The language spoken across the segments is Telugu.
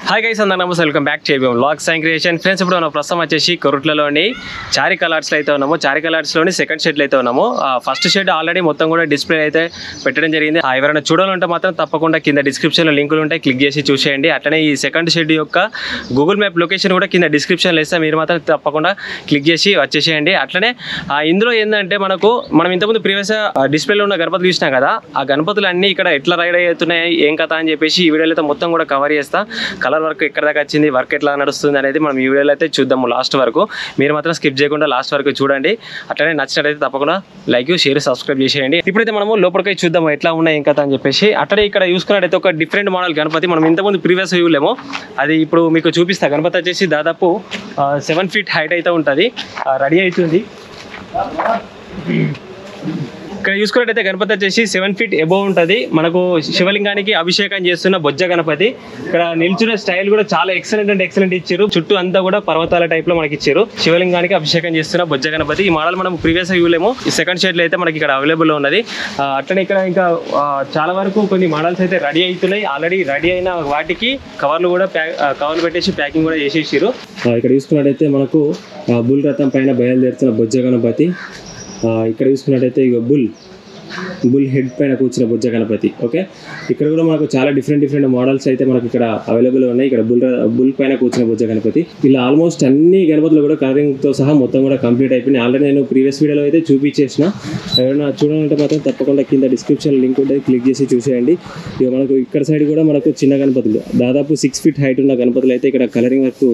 హాయ్ గైస్, అందరూ నమస్తే. Welcome back to ABM vlogs and creation. Friends, ఇప్పుడు మనం ప్రస్తుతం వచ్చేసి కొరుట్లలోని చారి కలర్స్లో అయితే ఉన్నాము. చారి కలర్స్లోని సెకండ్ షెడ్లో అయితే ఉన్నాము. ఫస్ట్ షెడ్ ఆల్రెడీ మొత్తం కూడా డిస్ప్లే అయితే పెట్టడం జరిగింది. ఎవరైనా చూడాలంటే మాత్రం తప్పకుండా కింద డిస్క్రిప్షన్లో లింకులు ఉంటాయి, క్లిక్ చేసి చూసేయండి. అట్లనే ఈ సెకండ్ షెడ్ యొక్క గూగుల్ మ్యాప్ లొకేషన్ కూడా కింద డిస్క్రిప్షన్లో ఇస్తే మీరు మాత్రం తప్పకుండా క్లిక్ చేసి వచ్చేసేయండి. అట్లనే ఇందులో ఏంటంటే మనం ఇంతకుముందు ప్రీవియస్ డిస్ప్లేలో ఉన్న గణపతులు చూసినాం కదా, ఆ గణపతులు అన్నీ ఇక్కడ ఎట్లా రైడ్ అవుతున్నాయి, ఏం కథ అని చెప్పేసి ఈ వీడియోలో అయితే మొత్తం కూడా కవర్ చేస్తా. కలర్ వర్క్ ఎక్కడ దాకా వచ్చింది, వర్క్ ఎట్లా నడుస్తుంది అనేది మనం ఈ వీడియోలో అయితే చూద్దాము లాస్ట్ వరకు. మీరు మాత్రం స్కిప్ చేయకుండా లాస్ట్ వరకు చూడండి. అట్లనే నచ్చినట్లయితే తప్పకుండా లైక్, షేర్, సబ్స్క్రైబ్ చేసేయండి. ఇప్పుడైతే మనము లోపలికి చూద్దాము ఎట్లా ఉన్నాయి ఏం కథ అని చెప్పేసి. అట్లనే ఇక్కడ చూసుకున్నట్టయితే ఒక డిఫరెంట్ మోడల్ గణపతి మనం ఇంతకుముందు ప్రీవియస్ వ్యూలేమో, అది ఇప్పుడు మీకు చూపిస్తా. గణపతి వచ్చేసి దాదాపు 7 feet హైట్ అయితే ఉంటుంది, రెడీ అవుతుంది. ఇక్కడ చూసుకున్నట్టయితే గణపతి వచ్చేసి 7 feet అబోవ్ ఉంటుంది. మనకు శివలింగానికి అభిషేకం చేస్తున్న బొజ్జ గణపతి. ఇక్కడ నిల్చునే స్టైల్ కూడా చాలా ఎక్సలెంట్ అంటే ఎక్సలెంట్ ఇచ్చారు. చుట్టూ అంతా కూడా పర్వతాల టైప్ లో మనకి ఇచ్చారు. శివలింగానికి అభిషేకం చేస్తున్న బొజ్జ గణపతి. ఈ మోడల్ మనం ప్రీవియస్ వ్యూలేమో, ఈ సెకండ్ షెడ్ లో అయితే మనకి ఇక్కడ అవైలబుల్ ఉన్నది. అట్లనే ఇక్కడ ఇంకా చాలా వరకు కొన్ని మోడల్స్ అయితే రెడీ అవుతున్నాయి. ఆల్రెడీ రెడీ అయిన వాటికి కవర్లు కూడా కవర్లు పెట్టేసి ప్యాకింగ్ కూడా చేసేసారు. ఇక్కడ చూసుకున్నట్టయితే మనకు బుల్ రథం పైన బయలుదేరుతున్న బొజ్జ గణపతి. ఇక్కడ చూసుకున్నట్టయితే ఇక బుల్ హెడ్ పైన కూర్చున్న బొజ్జ గణపతి. ఓకే, ఇక్కడ కూడా మనకు చాలా డిఫరెంట్ మోడల్స్ అయితే మనకి ఇక్కడ అవైలబుల్ ఉన్నాయి. ఇక్కడ బుల్ పైన కూర్చున్న బొజ్జ గణపతి. ఇలా ఆల్మోస్ట్ అన్ని గణపతులు కూడా కలరింగ్తో సహా మొత్తం కూడా కంప్లీట్ అయిపోయింది. ఆల్రెడీ నేను ప్రీవియస్ వీడియోలో అయితే చూపించేసిన. ఎవరైనా చూడాలంటే మాత్రం తప్పకుండా కింద డిస్క్రిప్షన్ లింక్ ఉంటుంది, క్లిక్ చేసి చూసేయండి. ఇక మనకు ఇక్కడ సైడ్ కూడా మనకు చిన్న గణపతులు, దాదాపు 6 feet హైట్ ఉన్న గణపతులు అయితే ఇక్కడ కలరింగ్ వర్క్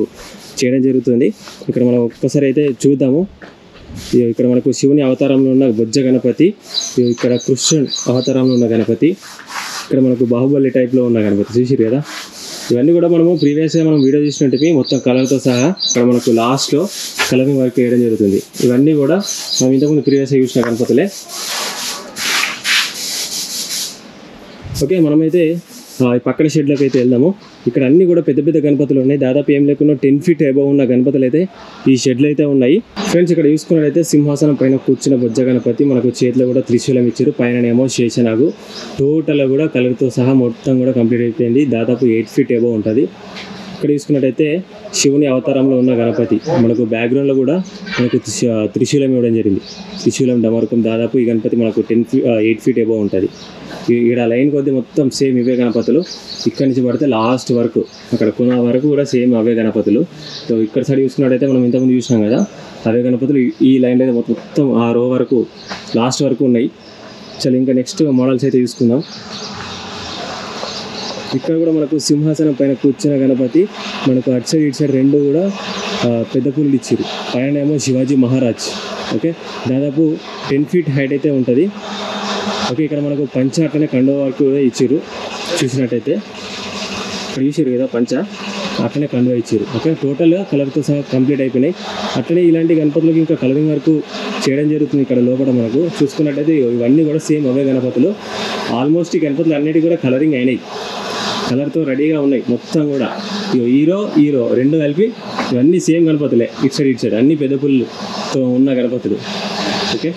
చేయడం జరుగుతుంది. ఇక్కడ మనం ఒక్కసారి అయితే చూద్దాము. ఇక్కడ మనకు శివుని అవతారంలో ఉన్న బొజ్జ గణపతి, ఇక్కడ కృష్ణుని అవతారంలో ఉన్న గణపతి, ఇక్కడ మనకు బాహుబలి టైప్లో ఉన్న గణపతి చూసిరు కదా. ఇవన్నీ కూడా మనము ప్రీవియస్గా మనం వీడియో చూసినట్టు మొత్తం కలర్తో సహా ఇక్కడ మనకు లాస్ట్లో కలరింగ్ వర్క్ చేయడం జరుగుతుంది. ఇవన్నీ కూడా మనం ఇంతకుముందు ప్రీవియస్గా చూసిన గణపతులే. ఓకే, మనమైతే పక్కన షెడ్లోకి అయితే వెళ్దాము. ఇక్కడ అన్ని కూడా పెద్ద గణపతులు ఉన్నాయి. దాదాపు ఏం లేకుండా 10 feet అబోవ్ ఉన్న గణపతులు అయితే ఈ షెడ్లో అయితే ఉన్నాయి. ఫ్రెండ్స్, ఇక్కడ చూసుకున్నట్లయితే సింహాసనం పైన కూర్చున్న బొజ్జ గణపతి. మనకు చేతిలో కూడా త్రిశూలం ఇచ్చారు, పైననేమో శేషనాగు. టోటల్ కూడా కలర్తో సహా మొత్తం కూడా కంప్లీట్ అయిపోయింది. దాదాపు 8 feet అబోవ్ ఉంటుంది. ఇక్కడ చూసుకున్నట్టయితే శివుని అవతారంలో ఉన్న గణపతి. మనకు బ్యాక్గ్రౌండ్లో కూడా మనకు త్రిశూలం ఇవ్వడం జరిగింది. త్రిశూలం డమరుకం. దాదాపు ఈ గణపతి మనకు 8 feet అబోవ్ ఉంటుంది. ఇక్కడ లైన్ కొద్ది మొత్తం సేమ్ ఇవే గణపతులు. ఇక్కడ నుంచి పడితే లాస్ట్ వరకు, అక్కడ కొన వరకు కూడా సేమ్ అవే గణపతులు. సో ఇక్కడ సైడ్ చూసుకున్నట్టయితే మనం ఇంతకుముందు చూసినాం కదా, అవే గణపతులు ఈ లైన్లో అయితే మొత్తం ఆ రో వరకు లాస్ట్ వరకు ఉన్నాయి. చలో ఇంకా నెక్స్ట్ మోడల్స్ అయితే చూసుకుందాం. ఇక్కడ కూడా మనకు సింహాసనం పైన కూర్చున్న గణపతి. మనకు అటు సైడ్ ఇటు సైడ్ రెండు కూడా పెద్ద పూలు ఇచ్చారు. పైన ఏమో శివాజీ మహారాజ్. ఓకే, దాదాపు 10 feet హైట్ అయితే ఉంటుంది. ఓకే, ఇక్కడ మనకు పంచ అట్లనే కండో వర్క్ కూడా ఇచ్చారు. చూసినట్టయితే ఇక్కడ చూసారు కదా, పంచ అట్లనే కండో ఇచ్చారు. ఓకే, టోటల్గా కలర్తో సహా కంప్లీట్ అయిపోయినాయి. అట్లనే ఇలాంటి గణపతులకు ఇంకా కలరింగ్ వర్క్ చేయడం జరుగుతుంది. ఇక్కడ లోపల మనకు చూసుకున్నట్టయితే ఇవన్నీ కూడా సేమ్ అవే గణపతులు. ఆల్మోస్ట్ ఈ గణపతులు అన్నిటికీ కూడా కలరింగ్ అయినాయి, కలర్తో రెడీగా ఉన్నాయి మొత్తం కూడా. హీరో రెండు కలిపి ఇవన్నీ సేమ్ గణపతులే. ఇటు సైడ్ అన్ని పెద్ద పుల్లతో ఉన్న గణపతులు. ఓకే,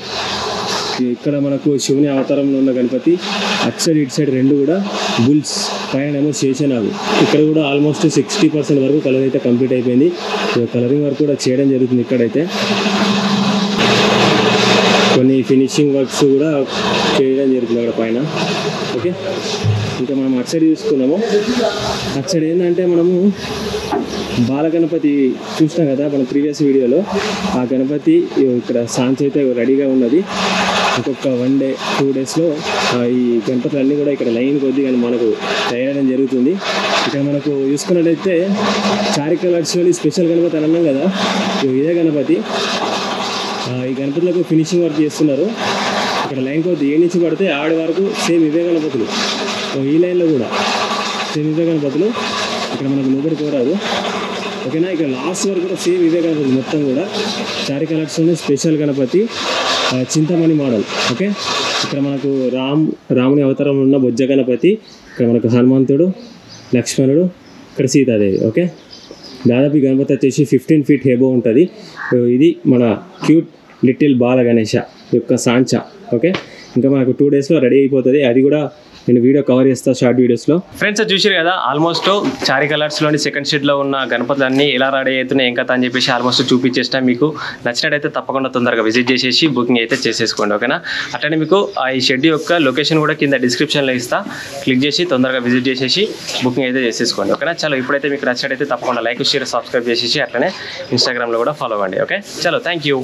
ఇక్కడ మనకు శివుని అవతారంలో ఉన్న గణపతి. అటు సైడ్ ఇటు సైడ్ రెండు కూడా బుల్స్, పైన ఏమో శేషనాగు. ఇక్కడ కూడా ఆల్మోస్ట్ 60% వరకు కలర్ అయితే కంప్లీట్ అయిపోయింది. కలరింగ్ వర్క్ కూడా చేయడం జరుగుతుంది. ఇక్కడైతే కొన్ని ఫినిషింగ్ వర్క్స్ కూడా చేయడం జరుగుతుంది అక్కడ పైన. ఓకే, ఇంకా మనం అటు సైడ్ చూసుకున్నాము. అటు సైడ్ ఏంటంటే మనము బాలగణపతి చూసినాం కదా మన ప్రీవియస్ వీడియోలో. ఆ గణపతి ఇక్కడ సాంచ్ అయితే రెడీగా ఉన్నది. ఇంకొక 1 day 2 daysలో ఈ గణపతులు అన్నీ కూడా ఇక్కడ లైన్ కొద్దిగా మనకు తయారడం జరుగుతుంది. ఇక్కడ మనకు చూసుకున్నట్టయితే చారి కలర్స్లోని స్పెషల్ గణపతి అని అన్నాం కదా, ఇదే గణపతి. ఈ గణపతులకు ఫినిషింగ్ వర్క్ చేస్తున్నారు. ఇక్కడ లైన్ కొద్ది ఏ నుంచి పడితే ఆడి వరకు సేమ్ ఇవే గణపతులు. ఈ లైన్లో కూడా సేమ్ ఇవే గణపతులు. ఇక్కడ మనకు లోపలికి పోరాదు. ఓకేనా, ఇక్కడ లాస్ట్ వరకు కూడా సేమ్ ఇవే గణపతులు మొత్తం కూడా. చారి కలర్స్లోనే special Ganapati, Chintamani model. Okay, ఇక్కడ మనకు రాముని అవతారంలో ఉన్న బొజ్జ గణపతి. ఇక్కడ మనకు హనుమంతుడు, లక్ష్మణుడు, ఇక్కడ సీతాదేవి. ఓకే, దాదాపు ఈ గణపతి వచ్చేసి 15 feet అబోవ్ ఉంటుంది. ఇది మన క్యూట్ లిటిల్ బాల గణేష యొక్క సాంచ. ఓకే, ఇంకా మనకు 2 daysలో రెడీ అయిపోతుంది. అది కూడా నేను వీడియో కవర్ చేస్తాను షార్ట్ వీడియోస్లో. ఫ్రెండ్స్ చూసారు కదా, ఆల్మోస్ట్ చారీ కలర్స్లోని సెకండ్ షెడ్లో ఉన్న గణపతులన్నీ ఎలా రెడీ అవుతున్నాయి ఏం కథ అని చెప్పేసి ఆల్మోస్ట్ చూపించేసిన. మీకు నచ్చినట్టయితే తప్పకుండా తొందరగా విజిట్ చేసేసి బుకింగ్ అయితే చేసేసుకోండి, ఓకేనా. అట్లనే మీకు ఈ షెడ్ యొక్క లొకేషన్ కూడా కింద డిస్క్రిప్షన్లో ఇస్తా, క్లిక్ చేసి తొందరగా విజిట్ చేసేసి బుకింగ్ అయితే చేసేసుకోండి, ఓకేనా. చలో ఇప్పుడైతే మీకు నచ్చినట్టయితే తప్పకుండా లైక్ షేర్ సబ్స్క్రైబ్ చేసేసి అట్లనే ఇన్స్టాగ్రామ్లో కూడా ఫాలో అవ్వండి, ఓకే. చలో థ్యాంక్ యూ.